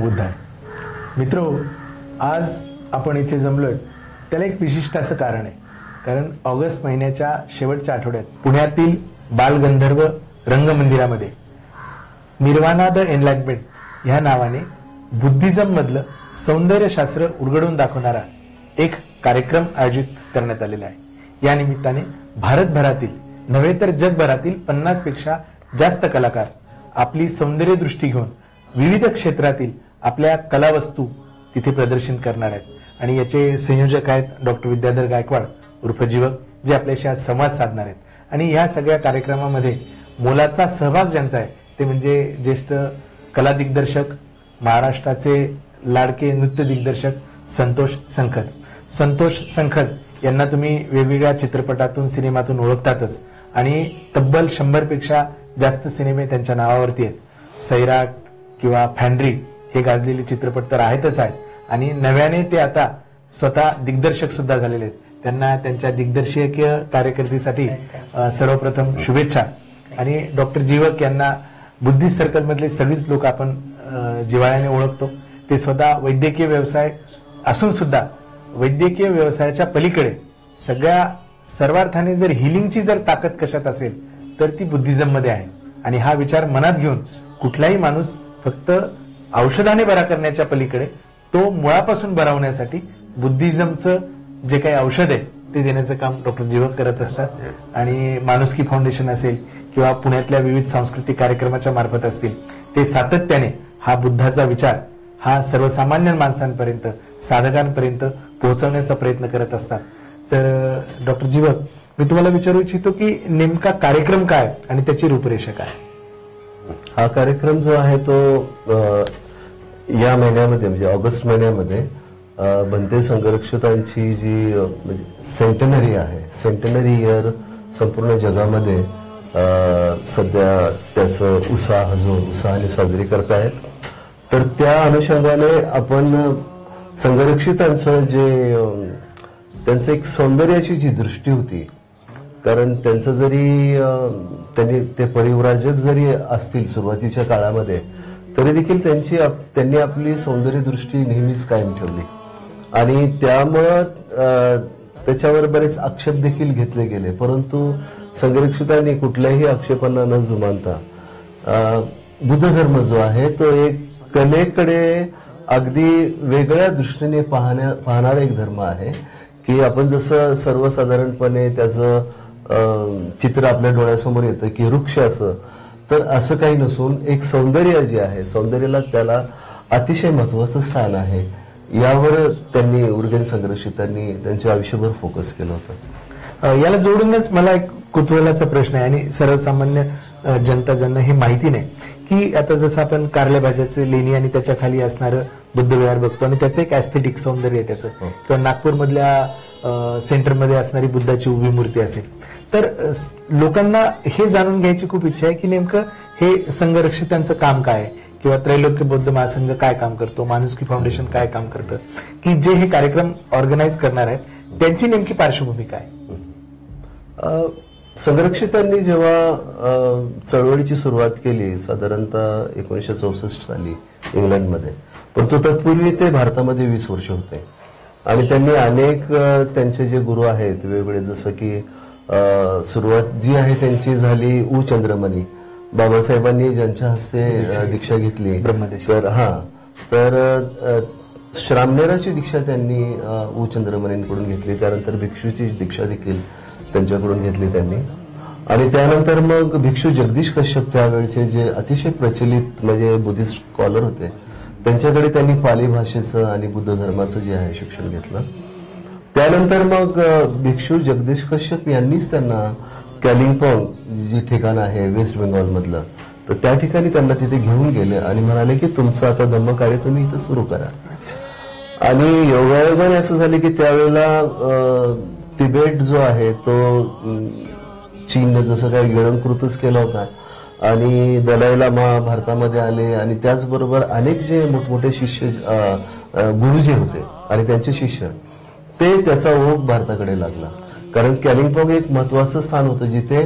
बुद्ध आहे. मित्रो, आज आपण इथे जमलोय त्याला एक विशिष्ट असं कारण आहे. कारण ऑगस्ट महिन्याच्या शेवटच्या आठवड्यात पुण्यातील बालगंधर्व रंगमंदिरामध्ये निर्वाणा द एनलाइटमेंट ह्या नावाने बुद्धिझम मधलं सौंदर्यशास्त्र उलगडून दाखवणारा एक कार्यक्रम आयोजित करण्यात आलेला आहे. या निमित्ताने भारतभरातील नव्हे तर जगभरातील 50 पेक्षा जास्त कलाकार आपली सौंदर्य दृष्टी घेऊन विविध क्षेत्रातील आपल्या कलावस्तू तिथे प्रदर्शन करणार आहेत. आणि याचे संयोजक आहेत डॉक्टर विद्याधर गायकवाड उर्फ जीवक, जे आपल्याशी आज संवाद साधणार आहेत. आणि या सगळ्या कार्यक्रमामध्ये मोलाचा सहभाग ज्यांचा आहे ते म्हणजे ज्येष्ठ कला दिग्दर्शक, महाराष्ट्राचे लाडके नृत्य दिग्दर्शक संतोष संखद. संतोष संखद यांना तुम्ही वेगवेगळ्या चित्रपटातून, सिनेमातून ओळखतातच आणि तब्बल 100 पेक्षा जास्त सिनेमे त्यांच्या नावावरती आहेत. सैराट किंवा फॅन्ड्री हे गाजलेले चित्रपट तर आहेतच आहेत आणि नव्याने ते आता स्वतः दिग्दर्शक सुद्धा झालेले आहेत. त्यांना त्यांच्या दिग्दर्शकीय कारकिर्दीसाठी सर्वप्रथम शुभेच्छा. आणि डॉक्टर जीवक यांना बुद्धिस्ट सर्कल मधले सगळीच लोक आपण जिव्हाळ्याने ओळखतो. ते स्वतः वैद्यकीय व्यवसाय असून सुद्धा वैद्यकीय व्यवसायाच्या पलीकडे सगळ्या सर्वार्थाने जर हिलिंगची जर ताकद कशात असेल तर ती बुद्धिझम मध्ये आहे. आणि हा विचार मनात घेऊन कुठलाही माणूस फक्त औषधाने बरा करण्याच्या पलीकडे तो मुळापासून बरा होण्यासाठी बुद्धिझमचं जे काही औषध आहे ते देण्याचं काम डॉक्टर जीवक करत असतात. आणि माणुसकी फाउंडेशन असेल किंवा पुण्यातल्या विविध सांस्कृतिक कार्यक्रमाच्या मार्फत असतील, ते सातत्याने हा बुद्धाचा विचार हा सर्वसामान्य माणसांपर्यंत, साधकांपर्यंत पोहोचवण्याचा प्रयत्न करत असतात. तर डॉक्टर जीवक, मी तुम्हाला विचारू इच्छितो की नेमका कार्यक्रम काय आणि त्याची रूपरेषा काय? हा कार्यक्रम जो आहे तो या महिन्यामध्ये म्हणजे ऑगस्ट महिन्यामध्ये बनते संरक्षितांची जी सेंटनरी आहे, सेंटनरी इयर संपूर्ण जगामध्ये सध्या त्याचं उत्साहाने साजरी करतायत. तर त्या अनुषंगाने आपण संरक्षितांचं जे त्यांचं एक सौंदर्याची जी दृष्टी होती, कारण त्यांचं जरी ते परिव्राजक जरी असतील सुरुवातीच्या काळामध्ये, तरी देखील त्यांनी आपली सौंदर्य दृष्टी नेहमीच कायम ठेवली. आणि त्यामुळं त्याच्यावर बरेच आक्षेप देखील घेतले गेले. परंतु संरक्षितांनी कुठल्याही आक्षेपांना न जुमानता बुद्ध धर्म जो आहे तो एक कलेकडे अगदी वेगळ्या दृष्टीने पाहणारा एक धर्म आहे. की आपण जसं सर्वसाधारणपणे त्याचं चित्र आपल्या डोळ्यासमोर येतं की वृक्ष असं, तर असं काही नसून एक सौंदर्य जे आहे, सौंदर्याला त्याला अतिशय महत्वाचं स्थान आहे. यावर त्यांनी उर्गेन संरक्षितांनी त्यांच्या आयुष्यभर फोकस केलं होतं. याला जोडूनच मला एक कुतूहलाचा प्रश्न आहे आणि सर्वसामान्य जनता ज्यांना हे माहिती नाही की आता जसं आपण कारल्या भाज्याचे लेणी आणि त्याच्या खाली असणारं बुद्ध विहार बघतो आणि त्याचं एक ऍस्थेटिक सौंदर्य आहे त्याचं, किंवा नागपूर मधल्या सेंटरमध्ये असणारी बुद्धाची उभी मूर्ती असेल, तर लोकांना हे जाणून घ्यायची खूप इच्छा आहे की नेमकं हे संरक्षितांचं काम काय आहे, किंवा त्रैलोक्य बौद्ध महासंघ काय काम करतो, माणुसकी फाउंडेशन काय काम करतं, की जे हे कार्यक्रम ऑर्गनाईज करणार आहेत त्यांची नेमकी पार्श्वभूमी काय? संरक्षितांनी जेव्हा चळवळीची सुरुवात केली साधारणतः 1964 साली इंग्लंडमध्ये, परंतु तत्पूर्वी ते भारतामध्ये 20 वर्ष होते. आणि त्यांनी अनेक त्यांचे जे गुरु आहेत वेगवेगळे, जसं की सुरुवात जी आहे त्यांची झाली चंद्रमणी बाबासाहेबांनी ज्यांच्या हस्ते दीक्षा घेतली ब्रह्मदेश. तर श्रामणेराची दीक्षा त्यांनी चंद्रमणींकडून घेतली. त्यानंतर भिक्षूची दीक्षा देखील त्यांच्याकडून घेतली त्यांनी. आणि त्यानंतर मग भिक्षू जगदीश कश्यप त्यावेळेचे जे अतिशय प्रचलित म्हणजे बुद्धिस्ट स्कॉलर होते, त्यांच्याकडे त्यांनी पाली भाषेचं आणि बुद्ध धर्माचं जे आहे शिक्षण घेतलं. त्यानंतर मग भिक्षू जगदीश कश्यप यांनीच त्यांना कॅलिंगपॉंग जी ठिकाण आहे वेस्ट बेंगॉल मधलं, तर त्या ठिकाणी त्यांना तिथे घेऊन गेले आणि म्हणाले की तुमचं आता धम्मकार्य तुम्ही इथं सुरू करा. आणि योगायोगाने असं झालं की त्यावेळेला तिबेट जो आहे तो चीनने जसं काही गिळंकृतच केला होता आणि दलाई लामा भारतामध्ये आले आणि त्याचबरोबर अनेक जे मोठमोठे शिष्य गुरु जे होते आणि त्यांचे शिष्य, ते त्याचा ओघ भारताकडे लागला. कारण कॅलिंगपॉंग एक महत्वाचं स्थान होतं जिथे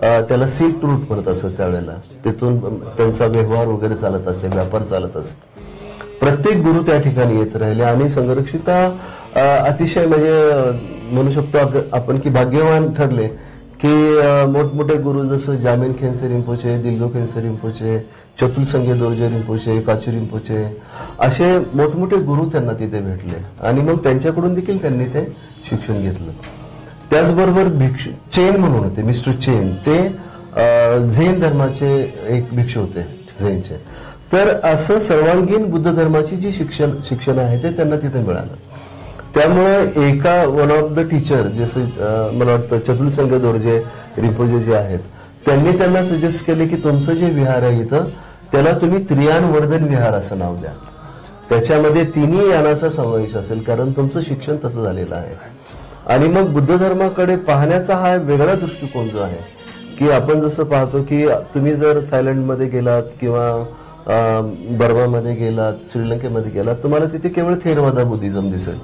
त्याला सिल्क रूट म्हणत असत त्यावेळेला, तिथून त्यांचा व्यवहार वगैरे चालत असे, व्यापार चालत असे. प्रत्येक गुरु त्या ठिकाणी येत राहिले आणि संरक्षिता अतिशय म्हणजे म्हणू शकतो आपण की भाग्यवान ठरले की मोठमोठे गुरु जसं जामेन खेन्से रिंपोचे, दिल्गो खेन्से रिंपोचे, चतुल संगे दोरजे रिंपोचे, काचू रिंपोचे असे मोठमोठे गुरु त्यांना तिथे भेटले आणि मग त्यांच्याकडून देखील त्यांनी ते शिक्षण घेतलं. त्याचबरोबर भिक्षू चेन म्हणून होते, मिस्टर चेन, ते झेन धर्माचे एक भिक्षू होते, झेनचे. तर असं सर्वांगीण बुद्ध धर्माची जी शिक्षण आहे ते त्यांना तिथे मिळालं. त्यामुळे एका वन ऑफ द टीचर जसं मला वाटतं चतुल संग दोरजे रिंपोचे जे आहेत, त्यांनी त्यांना सजेस्ट केले की तुमचं जे विहार आहे इथं त्याला तुम्ही त्रियान वर्धन विहार असं नाव द्या. त्याच्यामध्ये तिन्ही यानाचा समावेश असेल, कारण तुमचं शिक्षण तसं झालेलं आहे. आणि मग बुद्ध धर्माकडे पाहण्याचा हा वेगळा दृष्टिकोन जो आहे की आपण जसं पाहतो की तुम्ही जर थायलंडमध्ये गेलात किंवा बर्मामध्ये गेलात, श्रीलंकेमध्ये गेलात, तुम्हाला तिथे केवळ थेरवादा बुद्धिझम दिसेल.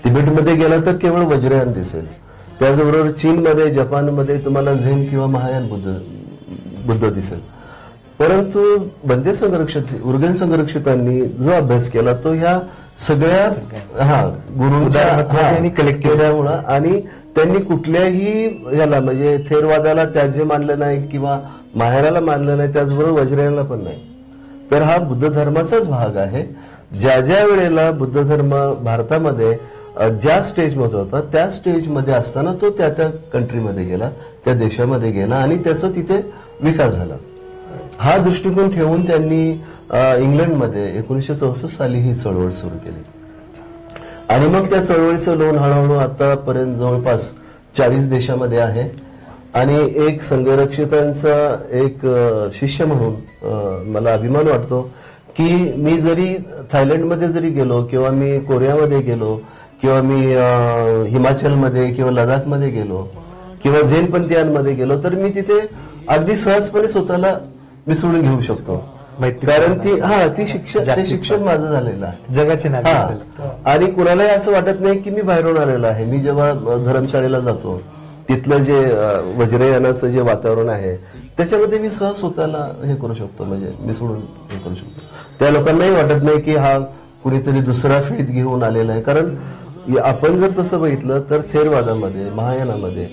तिबेटमध्ये गेला तर केवळ वज्रयान दिसेल. त्याचबरोबर चीनमध्ये, जपानमध्ये तुम्हाला झेन किंवा महायान बुद्ध दिसेल. परंतु बंदे संरक्षित उर्गेन संरक्षितांनी जो अभ्यास केला तो ह्या सगळ्या गुरुंच्या कलेक्ट केल्यामुळं आणि त्यांनी कुठल्याही ह्याला म्हणजे थेरवादाला त्याजे मानलं नाही किंवा महायानाला मानलं नाही, त्याचबरोबर वज्रयानाला पण नाही. तर हा बुद्ध धर्माचाच भाग आहे. ज्या ज्या वेळेला बुद्ध धर्म भारतामध्ये ज्या स्टेजमध्ये होता त्या स्टेजमध्ये असताना तो त्या त्या कंट्रीमध्ये गेला, त्या देशामध्ये गेला आणि त्याचा तिथे विकास झाला. हा दृष्टिकोन ठेवून त्यांनी इंग्लंडमध्ये 1964 साली ही चळवळ सुरू केली आणि मग त्या चळवळीचं लोन हळूहळू आतापर्यंत जवळपास 40 देशामध्ये आहे. आणि एक संघरक्षितांचा एक शिष्य म्हणून मला अभिमान वाटतो की मी जरी थायलंडमध्ये जरी गेलो किंवा मी कोरियामध्ये गेलो किंवा मी हिमाचलमध्ये किंवा लडाखमध्ये गेलो किंवा झेनपंथीयांमध्ये गेलो तर मी तिथे अगदी सहजपणे स्वतःला मिसळून घेऊ शकतो, कारण ते शिक्षण माझं झालेलं आहे, जगाचे नागरिक. आणि कुणालाही असं वाटत नाही की मी बाहेरून आलेलो आहे. मी जेव्हा धर्मशाळेला जातो तिथलं जे वज्रयानाचं जे वातावरण आहे त्याच्यामध्ये मी सहज स्वतःला हे करू शकतो, म्हणजे मिसळून हे करू शकतो. त्या लोकांनाही वाटत नाही की हा कुणीतरी दुसरा फेथ घेऊन आलेला आहे, कारण आपण जर तसं बघितलं तर थेरवादामध्ये, महायानामध्ये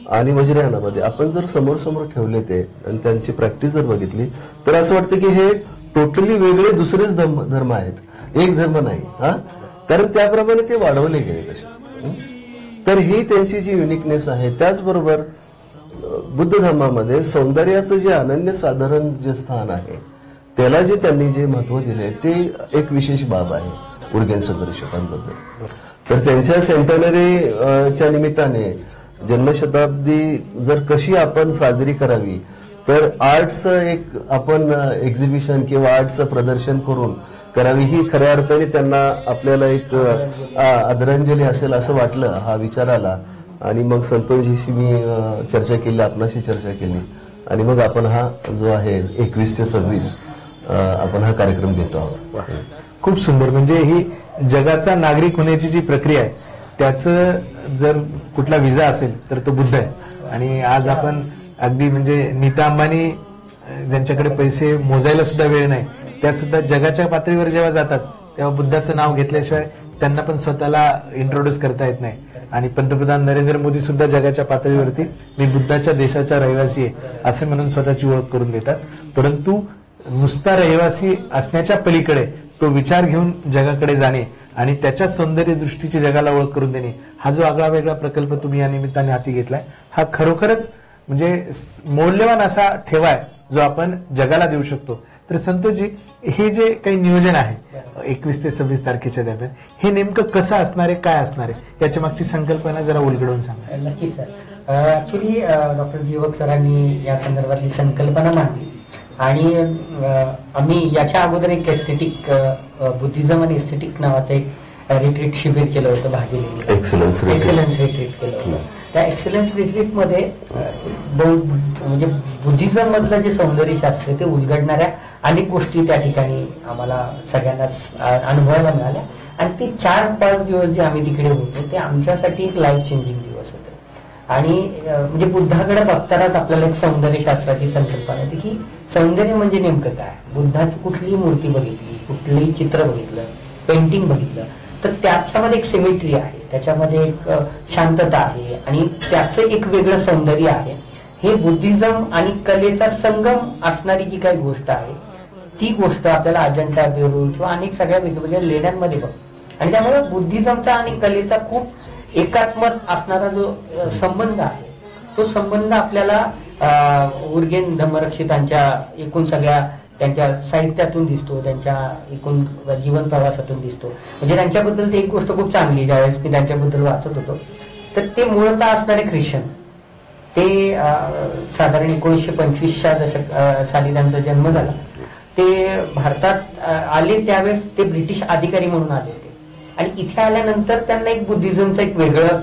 आणि वज्रयानामध्ये आपण जर समोर समोर ठेवले ते आणि त्यांची प्रॅक्टिस जर बघितली तर असं वाटतं की हे टोटली वेगळे दुसरेच धर्म आहेत, एक धर्म नाही. कारण त्याप्रमाणे ते वाढवले गेले तसे. तर ही त्यांची जी युनिकनेस आहे. त्याचबरोबर बुद्ध धर्मामध्ये सौंदर्याचं जे अनन्यसाधारण जे स्थान आहे त्याला जे त्यांनी जे महत्व दिले ते एक विशेष बाब आहे उर्गेन संघर्षकांबद्दल. तर त्यांच्या सेंटनरीच्या निमित्ताने जन्मशताब्दी जर कशी आपण साजरी करावी तर आर्टचं एक आपण एक्झिबिशन किंवा आर्टचं प्रदर्शन करून करावी, ही खऱ्या अर्थाने त्यांना आपल्याला एक आदरांजली असेल असं वाटलं. हा विचार आला आणि मग संतोषजीशी मी चर्चा केली, आपणाशी चर्चा केली आणि मग आपण हा जो आहे 21 ते 26 आपण हा कार्यक्रम घेतो आहोत. खूप सुंदर. म्हणजे ही जगाचा नागरिक होण्याची जी प्रक्रिया आहे त्याचं जर कुठला विजा असेल तर तो बुद्ध आहे. आणि आज आपण अगदी म्हणजे नीता अंबानी ज्यांच्याकडे पैसे मोजायला सुद्धा वेळ नाही त्या सुद्धा जगाच्या पातळीवर जेव्हा जातात तेव्हा बुद्धाचं नाव घेतल्याशिवाय त्यांना पण स्वतःला इंट्रोड्यूस करता येत नाही. आणि पंतप्रधान नरेंद्र मोदी सुद्धा जगाच्या पातळीवरती मी बुद्धाच्या देशाचा रहिवासी आहे असे म्हणून स्वतःची ओळख करून देतात. परंतु नुसता रहिवासी असण्याच्या पलीकडे तो विचार घेऊन जगाकडे जाणे आणि त्याच्या सौंदर्य दृष्टीची जगाला ओळख करून देणे हा जो आगळा वेगळा प्रकल्प तुम्ही या निमित्ताने हाती घेतलाय हा खरोखरच म्हणजे मौल्यवान असा ठेवा आहे जो आपण जगाला देऊ शकतो. तर संतोषजी, हे जे काही नियोजन आहे 21 ते 26 तारखेच्या दरम्यान हे नेमकं कसं असणार आहे, काय असणार आहे, याच्या मागची संकल्पना जरा उलगडून सांगा. नक्कीच सर. ऍक्च्युली डॉक्टर जीवक सरांनी या संदर्भातली संकल्पना मांडली आणि आम्ही याच्या अगोदर एक एस्थेटिक बुद्धिझम आणि एस्थेटिक नावाचं एक रिट्रीट शिबिर केलं होतं भाजीला, एक्सलन्स रिट्रीट केलं होतं. त्या एक्सलन्स रिट्रीटमध्ये म्हणजे बुद्धिझम मधलं जे सौंदर्यशास्त्र ते उलगडणाऱ्या अनेक गोष्टी त्या ठिकाणी आम्हाला सगळ्यांनाच अनुभवायला मिळाल्या. आणि ते 4-5 दिवस जे आम्ही तिकडे होतो ते आमच्यासाठी एक लाईफ चेंजिंग दिवस होते. आणि म्हणजे बुद्धाकडे बघतानाच आपल्याला एक सौंदर्यशास्त्राची संकल्पना येते की सौंदर्य म्हणजे नेमकं काय. बुद्धाची कुठलीही मूर्ती बघितली कुठलंही चित्र बघितलं, पेंटिंग बघितलं, तर त्याच्यामध्ये एक सिमेट्री आहे, त्याच्यामध्ये एक शांतता आहे आणि त्याचं एक वेगळं सौंदर्य आहे. हे बुद्धिझम आणि कलेचा संगम असणारी जी काही गोष्ट आहे ती गोष्ट आपल्याला अजंठा, वेरूळ किंवा अनेक सगळ्या वेगवेगळ्या लेण्यांमध्ये बघ. आणि त्यामुळे बुद्धिझमचा आणि कलेचा खूप एकात्मत असणारा जो संबंध आहे तो संबंध आपल्याला उर्गेन धम्मरक्षितांच्या एकूण सगळ्या त्यांच्या साहित्यातून दिसतो, त्यांच्या एकूण जीवन प्रवासातून दिसतो. म्हणजे त्यांच्याबद्दल ती एक गोष्ट खूप चांगली, ज्यावेळेस मी त्यांच्याबद्दल वाचत होतो तर ते मूळतः असणारे ख्रिश्चन, ते साधारण 1925च्या दशक साली त्यांचा जन्म झाला. ते भारतात आले त्यावेळेस ते ब्रिटिश अधिकारी म्हणून आले होते आणि इथे आल्यानंतर त्यांना एक बुद्धिझमचं एक वेगळं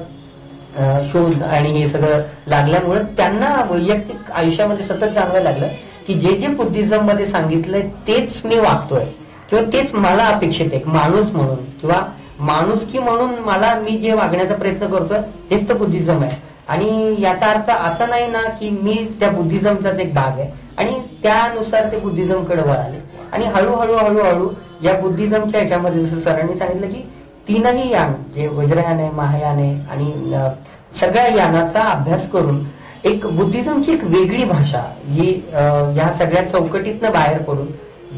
शोध आणि हे सगळं लागल्यामुळे त्यांना वैयक्तिक आयुष्यामध्ये सतत जाणवायला लागलं की जे जे बुद्धिझम मध्ये सांगितलंय तेच मी वागतोय किंवा तेच मला अपेक्षित आहे. माणूस म्हणून किंवा माणुसकी म्हणून मला मी जे वागण्याचा प्रयत्न करतोय तेच तर बुद्धिझम आहे. आणि याचा अर्थ असा नाही ना की मी त्या बुद्धिझमचाच एक भाग आहे. आणि त्यानुसार ते बुद्धिझमकडे वळाले आणि हळूहळू हळूहळू या बुद्धिझमच्या ह्याच्यामध्ये जसं सरांनी सांगितलं की तीनही यान, जे वज्रयान आहे, महायान आहे आणि सगळ्या यानाचा अभ्यास करून एक बुद्धिझमची एक वेगळी भाषा जी या सगळ्या चौकटीतनं बाहेर पडून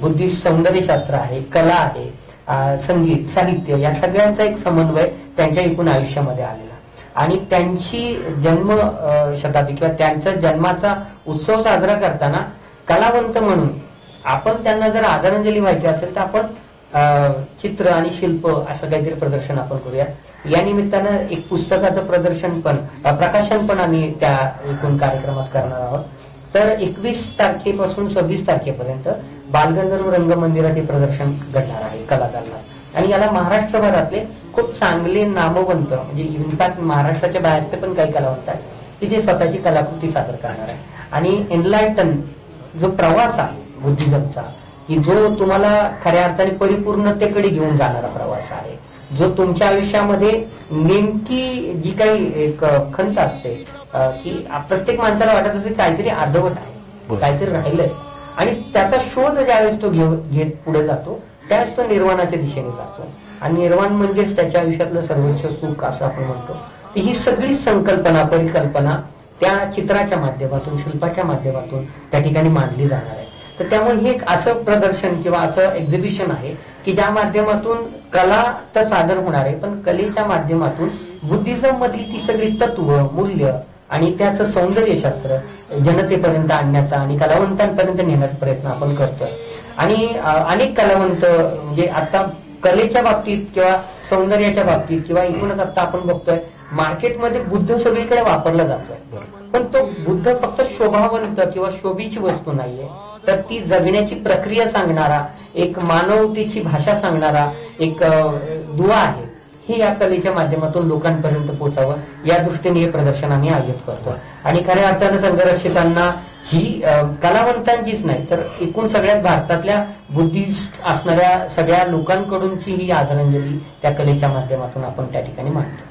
बुद्धिस्ट सौंदर्यशास्त्र आहे, कला आहे, संगीत, साहित्य या सगळ्यांचा एक समन्वय त्यांच्या एकूण आयुष्यामध्ये आलेला. आणि त्यांची जन्म शताब्दी किंवा त्यांचा जन्माचा उत्सव साजरा करताना कलावंत म्हणून आपण त्यांना जर आदरांजली व्हायची असेल तर आपण चित्र आणि शिल्प असं काहीतरी प्रदर्शन आपण करूया. या निमित्तानं एक पुस्तकाचं प्रदर्शन पण प्रकाशन पण आम्ही त्या एकूण कार्यक्रमात करणार आहोत. तर 21 तारखेपासून 26 तारखेपर्यंत बालगंधर्व रंगमंदिरात हे प्रदर्शन घडणार आहे कलाकारांना. आणि याला महाराष्ट्रभरातले खूप चांगले नामवंत, म्हणजे इनफॅक्ट महाराष्ट्राच्या बाहेरचे पण काही कलावंत आहेत की जे स्वतःची कलाकृती सादर करणार आहे. आणि एनलायटन जो प्रवास आहे बुद्धिझमचा, की जो तुम्हाला खऱ्या अर्थाने परिपूर्णतेकडे घेऊन जाणारा प्रवास आहे, जो तुमच्या आयुष्यामध्ये नेमकी जी काही एक खंत असते की प्रत्येक माणसाला वाटत असते काहीतरी अर्धवट आहे, काहीतरी राहिलंय आणि त्याचा शोध ज्यावेळेस तो घेत पुढे जातो त्यावेळेस तो निर्वाणाच्या दिशेने जातो. आणि निर्वाण म्हणजेच त्याच्या आयुष्यातलं सर्वोच्च सुख असं आपण म्हणतो. ही सगळी संकल्पना, परिकल्पना त्या चित्राच्या माध्यमातून, शिल्पाच्या माध्यमातून त्या ठिकाणी मांडली जाणार आहे. तर त्यामुळे हे एक असं प्रदर्शन किंवा असं एक्झिबिशन आहे की ज्या माध्यमातून कला तर सादर होणार आहे, पण कलेच्या माध्यमातून बुद्धिझम मधली ती सगळी तत्व, मूल्य आणि त्याचं सौंदर्यशास्त्र जनतेपर्यंत आणण्याचा आणि कलावंतांपर्यंत नेण्याचा प्रयत्न आपण करतोय. आणि अनेक कलावंत म्हणजे आता कलेच्या बाबतीत किंवा सौंदर्याच्या बाबतीत किंवा एकूणच आता आपण बघतोय मार्केटमध्ये बुद्ध सगळीकडे वापरला जातोय, पण तो बुद्ध फक्त शोभावंत किंवा शोभीची वस्तू नाहीये, तर ती जगण्याची प्रक्रिया सांगणारा, एक मानवतेची भाषा सांगणारा एक दुवा आहे. हे या कलेच्या माध्यमातून लोकांपर्यंत पोहोचावं या दृष्टीने हे प्रदर्शन आम्ही आयोजित करतो. आणि खऱ्या अर्थानं संघरक्षितांना ही कलावंतांचीच नाही तर एकूण सगळ्यात भारतातल्या बुद्धिस्ट असणाऱ्या सगळ्या लोकांकडूनची ही आदरांजली त्या कलेच्या माध्यमातून आपण त्या ठिकाणी मांडतो.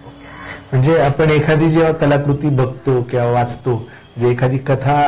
म्हणजे आपण एखादी जेव्हा कलाकृती बघतो किंवा वाचतो, जे एखादी कथा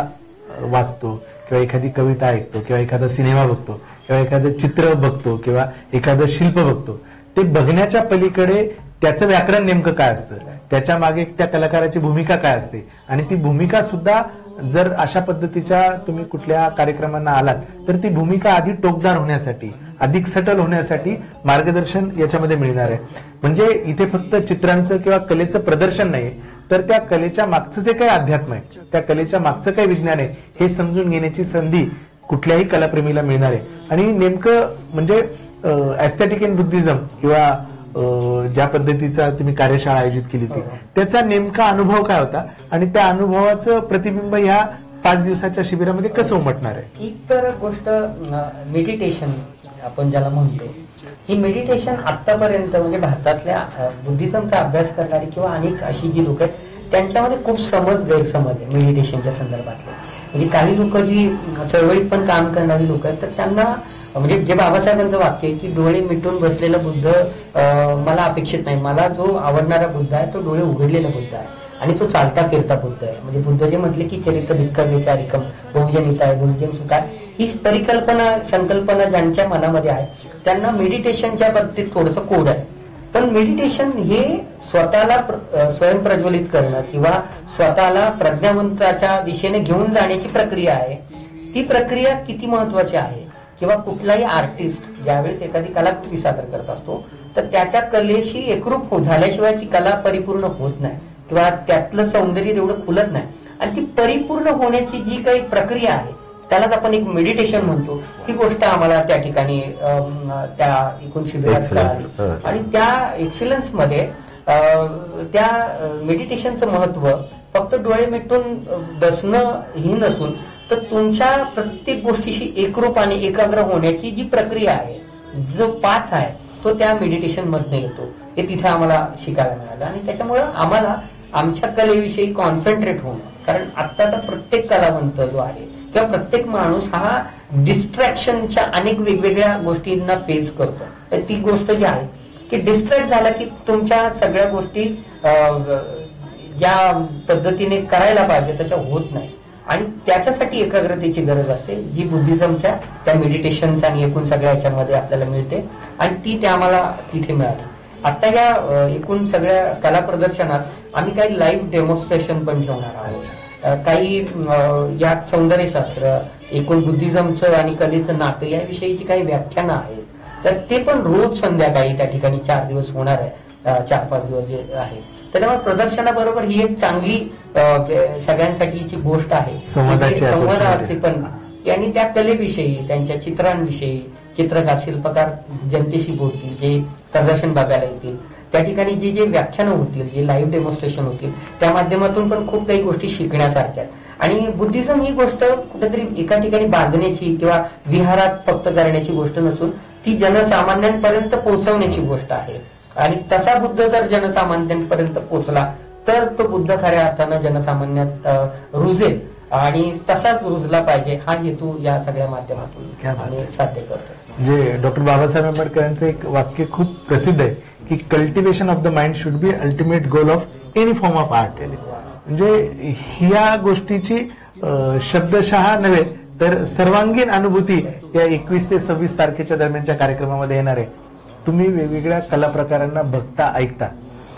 वाचतो किंवा एखादी कविता ऐकतो किंवा एखादा सिनेमा बघतो किंवा एखादं चित्र बघतो किंवा एखादं शिल्प बघतो, ते बघण्याच्या पलीकडे त्याचं व्याकरण नेमकं काय असतं, त्याच्या मागे त्या कलाकाराची भूमिका काय असते आणि ती भूमिका सुद्धा जर अशा पद्धतीच्या तुम्ही कुठल्या कार्यक्रमांना आलात तर ती भूमिका आधी टोकदार होण्यासाठी, अधिक सटल होण्यासाठी मार्गदर्शन याच्यामध्ये मिळणार आहे. म्हणजे इथे फक्त चित्रांचं किंवा कलेचं प्रदर्शन नाही, तर त्या कलेच्या मागचं जे काही अध्यात्म आहे, त्या कलेच्या मागचं काही विज्ञान आहे हे समजून घेण्याची संधी कुठल्याही कलाप्रेमीला मिळणार आहे. आणि नेमकं म्हणजे एस्थेटिक इन बुद्धिझम किंवा ज्या पद्धतीचा तुम्ही कार्यशाळा आयोजित केली होती त्याचा नेमका अनुभव काय होता आणि त्या अनुभवाचं प्रतिबिंब ह्या 5 दिवसाच्या शिबिरामध्ये कसं उमटणार आहे? ही तर गोष्ट मेडिटेशन आपण ज्याला म्हणतो, ही मेडिटेशन आतापर्यंत म्हणजे भारतातल्या बुद्धिझमचा अभ्यास करणारी किंवा अनेक अशी जी लोक आहेत त्यांच्यामध्ये खूप गैरसमज आहे मेडिटेशनच्या संदर्भातले. म्हणजे काही लोक जी चळवळीत पण काम करणारी लोक आहेत तर त्यांना म्हणजे जे बाबासाहेबांचं वाक्य आहे की डोळे मिटून बसलेला बुद्ध मला अपेक्षित नाही, मला जो आवडणारा बुद्ध आहे तो डोळे उघडलेला बुद्ध आहे आणि तो चालता फिरता बुद्ध आहे. म्हणजे बुद्ध जे म्हटले की चरित्र भिक्खर विचारिकम बहुजनिताय गुरुजन सुखाय, ही संकल्पना ज्यांच्या मनामध्ये आहे त्यांना मेडिटेशनच्या बाबतीत थोडंसं कोड आहे. पण मेडिटेशन हे स्वतःला स्वयंप्रज्वलित करणं किंवा स्वतःला प्रज्ञावंताच्या दिशेने घेऊन जाण्याची प्रक्रिया आहे. ती प्रक्रिया किती महत्वाची आहे किंवा कुठलाही आर्टिस्ट ज्यावेळेस एखादी कलाकृती सादर करत असतो तर त्याच्या कलेशी एकरूप झाल्याशिवाय ती कला परिपूर्ण होत नाही किंवा त्यातलं सौंदर्य तेवढं खुलत नाही. आणि ती परिपूर्ण होण्याची जी काही प्रक्रिया आहे त्यालाच आपण एक मेडिटेशन म्हणतो. ही गोष्ट आम्हाला त्या ठिकाणी त्या एकूण शिबिरात कळाली. आणि त्या एक्सलन्स मध्ये त्या मेडिटेशनचं महत्व फक्त डोळे मिटून बसणं हे नसून तर तुमच्या प्रत्येक गोष्टीशी एकरूप आणि एकाग्र होण्याची जी प्रक्रिया आहे, जो पाथ आहे तो त्या मेडिटेशन मधनं येतो. हे तिथे आम्हाला शिकायला मिळालं. आणि त्याच्यामुळे आम्हाला आमच्या कलेविषयी कॉन्सन्ट्रेट होणं, कारण आत्ताचा प्रत्येक कलावंत जो आहे किंवा प्रत्येक माणूस हा डिस्ट्रॅक्शनच्या अनेक वेगवेगळ्या गोष्टींना फेस करतो. तर ती गोष्ट जी आहे की डिस्ट्रॅक्ट झाला की तुमच्या सगळ्या गोष्टी ज्या पद्धतीने करायला पाहिजे तशा होत नाही. आणि त्याच्यासाठी एकाग्रतेची गरज असते, जी बुद्धिझमच्या त्या मेडिटेशन्स आणि एकूण सगळ्या याच्यामध्ये आपल्याला मिळते. आणि ती ते आम्हाला तिथे मिळाली. आता या एकूण सगळ्या कला प्रदर्शनात आम्ही काही लाईव्ह डेमॉन्स्ट्रेशन पण ठेवणार आहोत. काही यात सौंदर्यशास्त्र, एकूण बुद्धिझमचं आणि कलेचं नातं याविषयीची काही व्याख्यानं आहेत. तर ते पण रोज संध्याकाळी त्या ठिकाणी 4 दिवस होणार आहे, 4-5 दिवस जे आहे. त्याच्यामुळे प्रदर्शनाबरोबर ही एक चांगली सगळ्यांसाठीची गोष्ट आहे. संवादाची पण आणि त्या कलेविषयी, त्यांच्या चित्रांविषयी, चित्रकार शिल्पकार जनतेशी बोलतील, जे प्रदर्शन बघायला येतील, त्या ठिकाणी जे जे व्याख्यानं होतील, जे लाईव्ह डेमॉन्स्ट्रेशन होतील, त्या माध्यमातून पण खूप काही गोष्टी शिकण्यासारख्या आहेत. आणि बुद्धिझम ही गोष्ट कुठेतरी एका ठिकाणी बांधण्याची किंवा विहारात फक्त करण्याची गोष्ट नसून ती जनसामान्यांपर्यंत पोहोचवण्याची गोष्ट आहे. आणि तसा बुद्ध जर जनसामान्यांपर्यंत पोहोचला तर तो बुद्ध खऱ्या अर्थानं जनसामान्यात रुजेल आणि तसाच रुजला पाहिजे, हा हेतू या सगळ्या माध्यमातून आम्ही साध्य करतो. जे डॉक्टर बाबासाहेब आंबेडकरांचं एक वाक्य खूप प्रसिद्ध आहे की cultivation of the mind should be ultimate goal of any form of art. म्हणजे ह्या गोष्टीची शब्दशः नव्हे तर सर्वांगीण अनुभूती या 21 ते 26 तारखेच्या दरम्यानच्या कार्यक्रमामध्ये येणार आहे. तुम्ही वेगवेगळ्या कला प्रकारांना बघता, ऐकता,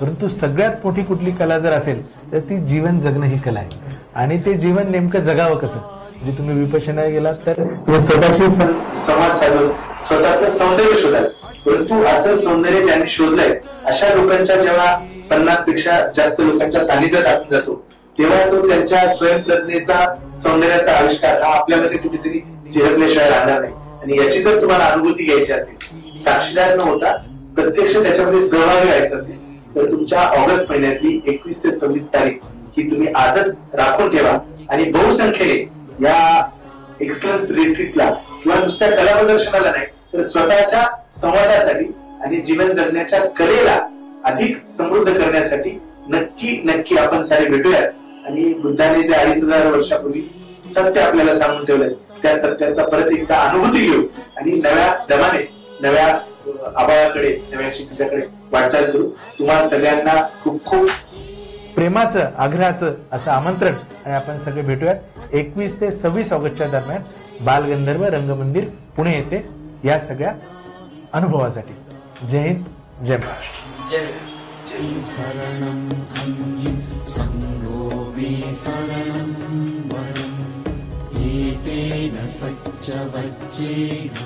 परंतु सगळ्यात मोठी कुठली कला जर असेल तर ती जीवन जगणं ही कला आहे. आणि ते जीवन नेमकं जगावं कसं, म्हणजे तुम्ही विपश्यना गेलात तर तुम्ही स्वतःशी संवाद साधून स्वतःचं सौंदर्य शोधाल. परंतु असं सौंदर्य ज्यांनी शोधलंय अशा लोकांच्या जेव्हा 50 पेक्षा जास्त लोकांच्या सानिध्यात आपण जातो तेव्हा तो त्यांच्या स्वयंप्रज्ञेचा, सौंदर्याचा आविष्कार हा आपल्यामध्ये कुठेतरी झिरपल्याशिवाय राहणार नाही. आणि याची जर तुम्हाला अनुभूती घ्यायची असेल, साक्षीदार न होता प्रत्यक्ष त्याच्यामध्ये सहभागी व्हायचं असेल तर तुमच्या ऑगस्ट महिन्यातली 21 ते 26 तारीख ही तुम्ही आजच राखून ठेवा. आणि बहुसंख्येने या एक्सलन्स रिट्रीटला किंवा नुसत्या कला प्रदर्शनाला नाही तर स्वतःच्या संवादासाठी आणि जीवन जगण्याच्या कलेला अधिक समृद्ध करण्यासाठी नक्की आपण सारे भेटूयात. आणि बुद्धाने जे 2500 वर्षापूर्वी सत्य आपल्याला सांगून ठेवलंय त्या सत्याचा परत एकदा अनुभूती घेऊ आणि नव्या दमाने, नव्या आभाळाकडे, नव्या क्षितिजाकडे वाटचाल करू. तुम्हाला सगळ्यांना खूप खूप प्रेमाचं, आग्रहाचं असं आमंत्रण. आणि आपण सगळे भेटूयात 21 ते 26 ऑगस्टच्या दरम्यान बालगंधर्व रंगमंदिर पुणे येथे या सगळ्या अनुभवासाठी. जय हिंद, जय महाराष्ट्र. शरणं संगोपि शरणं वरम् एतेन सच्च वच्चेन